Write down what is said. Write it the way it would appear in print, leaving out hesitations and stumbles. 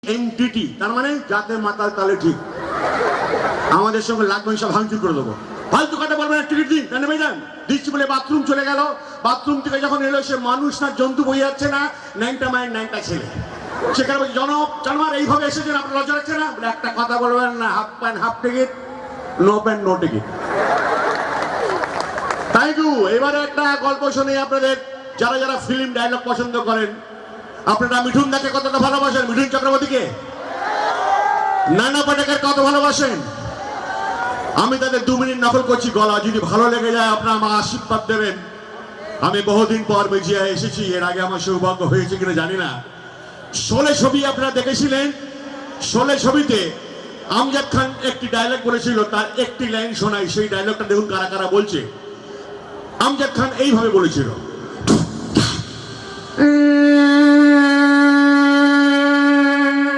Entity, তার মানে যাতে মাতাল তালে ঠিক। আমাদের সঙ্গে লাগবে সব ভাঙচুর করে দেবো। ফালতু কথা বলবেন না, টিকিট দিন, নেমে যান। দিচ্ছি বলে বাথরুম চলে গেল, বাথরুম থেকে যখন এলো সে মানুষ না জন্তু বই যাচ্ছে না, ন্যাংটা মায়ের ন্যাংটা ছেলে। সেখানে বলছি জানোয়ার এইভাবে এসেছেন, আপনার লজ্জা রাখছে না? বলে একটা কথা বলবেন না, half pant half ticket, no pant no ticket. Thank you. এবারে একটা গল্প শুনি আপনাদের, যারা যারা ফিল্ম ডায়লগ পছন্দ করেন। আপনারা মিঠুন দাকে কতটা ভালোবাসেন? মিঠুন চক্রবর্তীকে, নানা পাটেকর কত ভালোবাসেন? আমি তাদের 2 মিনিট নকল করছি গলা, যদি ভালো লেগে যায় আপনারা আমার আশীর্বাদ দেবেন। আমি বহুদিন পর বেজিয়ায় এসেছি, এর আগে আমার সৌভাগ্য হয়েছে কিনা জানি না। 16 ছবি আপনারা দেখেছিলেন। 16 ছবিতে আমজাদ খান একটি ডায়লগ বলেছিল, তার একটি লাইন শোনাই, সেই ডায়লগটা দেখুন কারা কারা বলছে। আমজাদ খান এইভাবে বলেছিল,